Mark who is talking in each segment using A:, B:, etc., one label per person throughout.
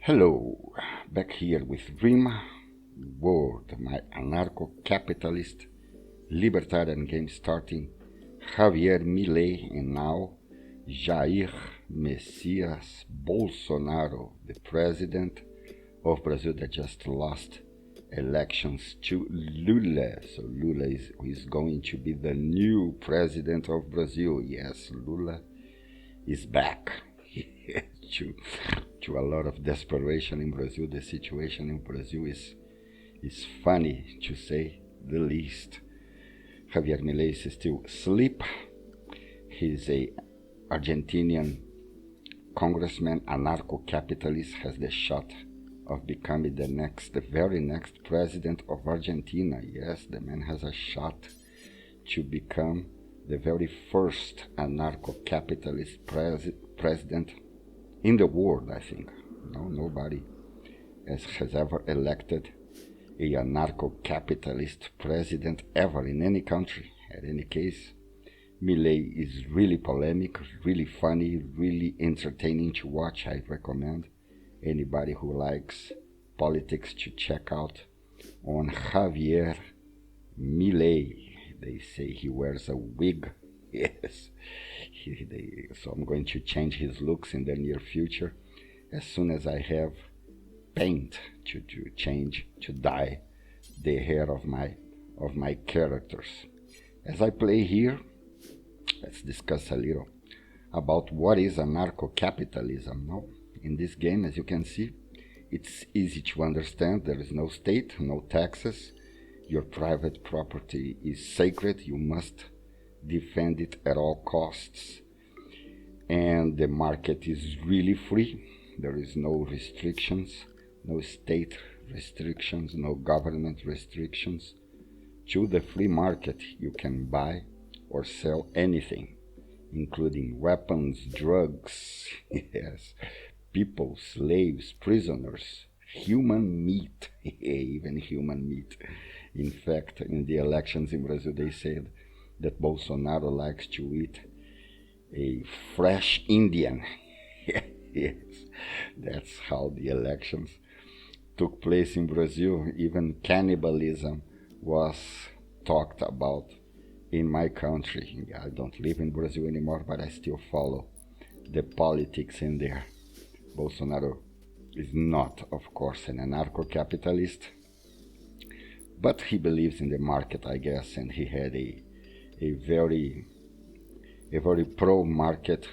A: Hello, back here with Rimworld, my Anarcho-Capitalist, libertarian game starting, Javier MILEI, and now Jair MESSIAS Bolsonaro, the president of Brazil that just lost elections to Lula. So Lula is going to be the new president of Brazil. Yes, Lula is back. to a lot of desperation in Brazil. The situation in Brazil is funny, to say the least. Javier MILEI is still asleep. He's a Argentinian congressman, anarcho-capitalist, has the shot of becoming the very next president of Argentina. Yes, the man has a shot to become the very first anarcho-capitalist president in the world, I think. Nobody has ever elected a anarcho-capitalist president ever in any country. In any case, MILEI is really polemic, really funny, really entertaining to watch. I recommend anybody who likes politics to check out on Javier MILEI. They say he wears a wig. Yes. So I'm going to change his looks in the near future as soon as I have paint to dye the hair of my characters. As I play here, let's discuss a little about what is anarcho-capitalism. Now, in this game, as you can see, it's easy to understand. There is no state, no taxes. Your private property is sacred. You must defend it at all costs. And the market is really free. There is no restrictions, no state restrictions, no government restrictions. To the free market, you can buy or sell anything, including weapons, drugs, yes, people, slaves, prisoners, human meat, even human meat. In fact, in the elections in Brazil, they said that Bolsonaro likes to eat a fresh Indian. Yes, that's how the elections took place in Brazil. Even cannibalism was talked about in my country. I don't live in Brazil anymore, but I still follow the politics in there. Bolsonaro is not, of course, an anarcho-capitalist, but he believes in the market, I guess, and he had a very pro-market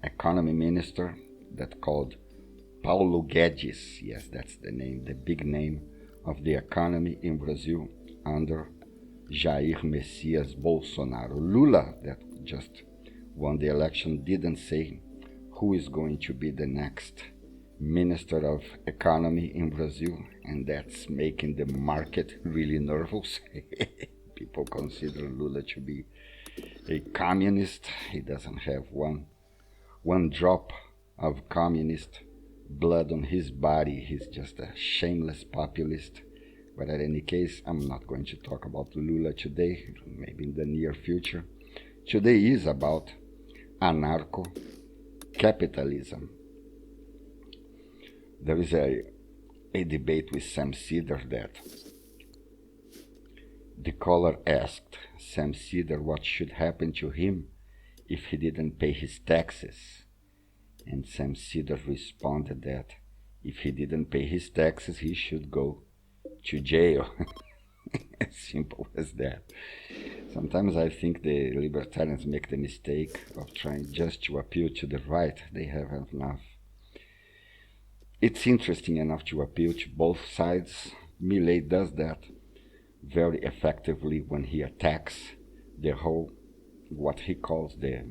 A: economy minister, that called Paulo Guedes. Yes, that's the name, the big name of the economy in Brazil under Jair Messias Bolsonaro. Lula, that just won the election, didn't say who is going to be the next Minister of Economy in Brazil, and that's making the market really nervous. People consider Lula to be a communist. He doesn't have one drop of communist blood on his body. He's just a shameless populist. But in any case, I'm not going to talk about Lula today, maybe in the near future. Today is about anarcho-capitalism. There is a debate with Sam Cedar that the caller asked Sam Cedar what should happen to him if he didn't pay his taxes. And Sam Cedar responded that if he didn't pay his taxes, he should go to jail. As simple as that. Sometimes I think the libertarians make the mistake of trying just to appeal to the right. They have enough. It's interesting enough to appeal to both sides. MILEI does that very effectively when he attacks the whole, what he calls the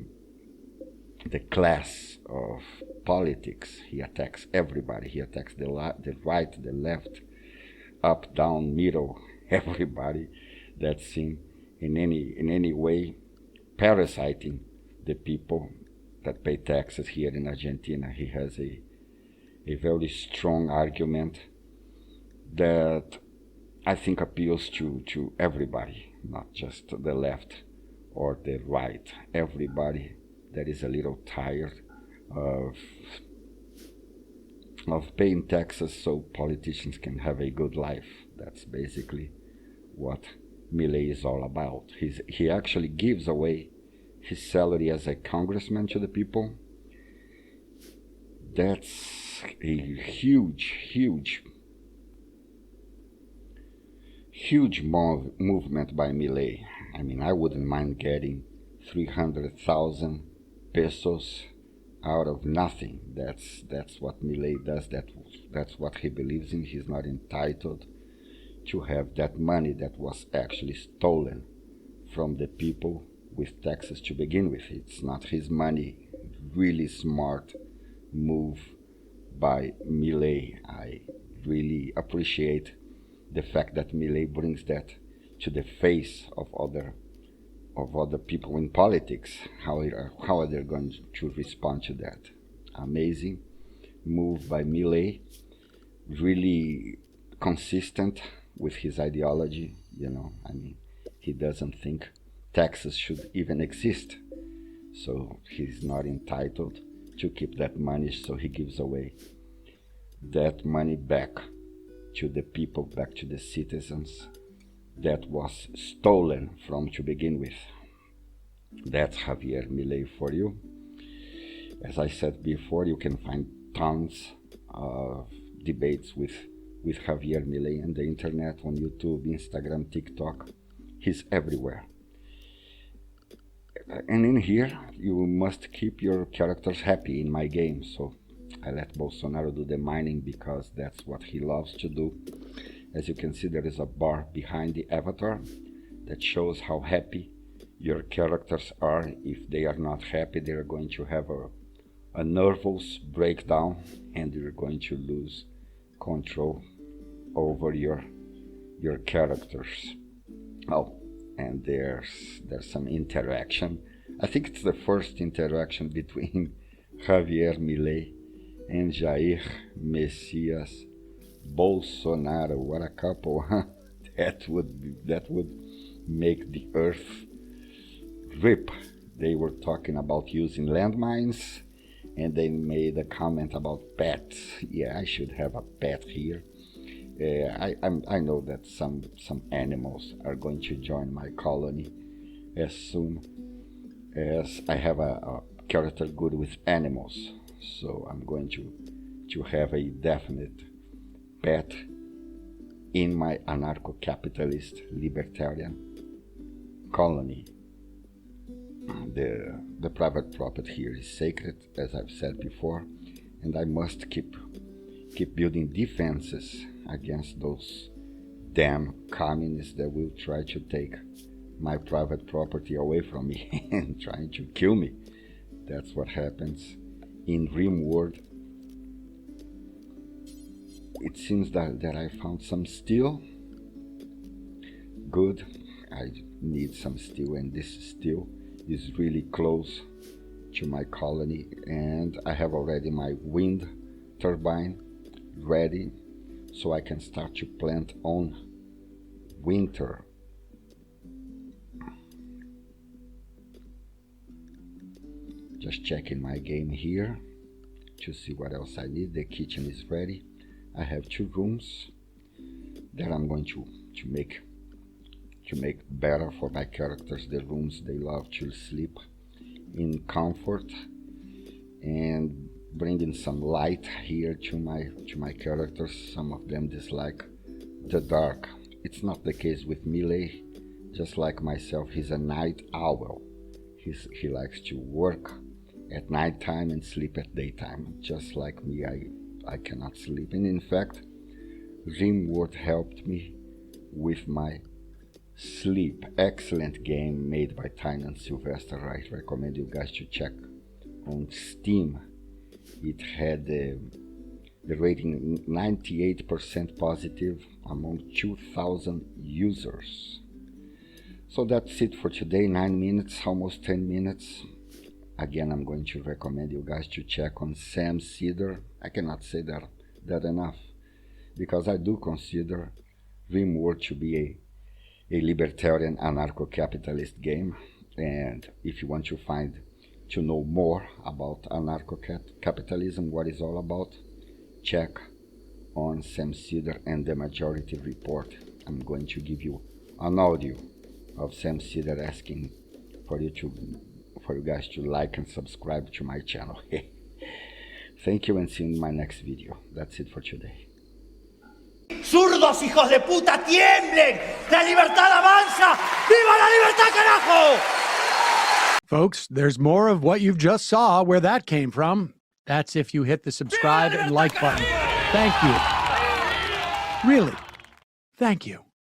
A: class of politics. He attacks everybody. He attacks the right, the left, up, down, middle, everybody that's in any way parasiting the people that pay taxes here in Argentina. He has a very strong argument that I think appeals to everybody, not just the left or the right. Everybody that is a little tired of paying taxes so politicians can have a good life. That's basically what Milei is all about. He actually gives away his salary as a congressman to the people. That's a huge movement by Milei. I mean, I wouldn't mind getting 300,000 pesos out of nothing. That's what Milei does. That's what he believes in. He's not entitled to have that money that was actually stolen from the people with taxes to begin with. It's not his money. Really smart move by Milei. I really appreciate the fact that Milei brings that to the face of other people in politics. How are they going to respond to that? Amazing move by Milei. Really consistent with his ideology. I mean, he doesn't think taxes should even exist, so he's not entitled to keep that money, so he gives away that money back to the people, back to the citizens that was stolen from to begin with. That's Javier Milei for you. As I said before, you can find tons of debates with Javier Milei on the internet, on YouTube, Instagram, TikTok. He's everywhere. And in here, you must keep your characters happy in my game. So I let Bolsonaro do the mining because that's what he loves to do. As you can see, there is a bar behind the avatar that shows how happy your characters are. If they are not happy, they are going to have a nervous breakdown and you're going to lose control over your characters. Oh, and there's some interaction. I think it's the first interaction between Javier Milei and Jair MESSIAS Bolsonaro. What a couple, huh? That would make the earth rip. They were talking about using landmines, and they made a comment about pets. Yeah, I should have a pet here. I know that some animals are going to join my colony as soon as I have a character good with animals. So I'm going to have a definite pet in my anarcho-capitalist libertarian colony. The private property here is sacred, as I've said before, and I must keep building defenses against those damn communists that will try to take my private property away from me and trying to kill me. That's what happens in Rimworld. It seems that I found some steel. Good. I need some steel, and this steel is really close to my colony, and I have already my wind turbine ready, so I can start to plant on winter. Just checking my game here to see what else I need. The kitchen is ready. I have 2 rooms that I'm going to make better for my characters. The rooms they love to sleep in comfort, and bringing some light here to my characters. Some of them dislike the dark. It's not the case with Milei. Just like myself, he's a night owl. He likes to work at nighttime and sleep at daytime. Just like me, I cannot sleep. And in fact, Rimworld helped me with my sleep. Excellent game made by Tyne and Sylvester. I recommend you guys to check on Steam. It had the rating 98% positive among 2,000 users. So that's it for today. 9 minutes, almost 10 minutes. Again, I'm going to recommend you guys to check on Sam Cedar. I cannot say that enough, because I do consider Rimworld to be a libertarian anarcho-capitalist game. And if you want to find to know more about anarcho-capitalism, what it's all about, check on Sam Cedar and the Majority Report. I'm going to give you an audio of Sam Cedar asking for you guys to like and subscribe to my channel. Thank you and see you in my next video. That's it for today.
B: ¡Zurdos, hijos de puta, tiemblen! ¡La libertad avanza! ¡Viva la libertad, carajo!
C: Folks, there's more of what you've just saw where that came from. That's if you hit the subscribe and like button. Thank you. Really, thank you.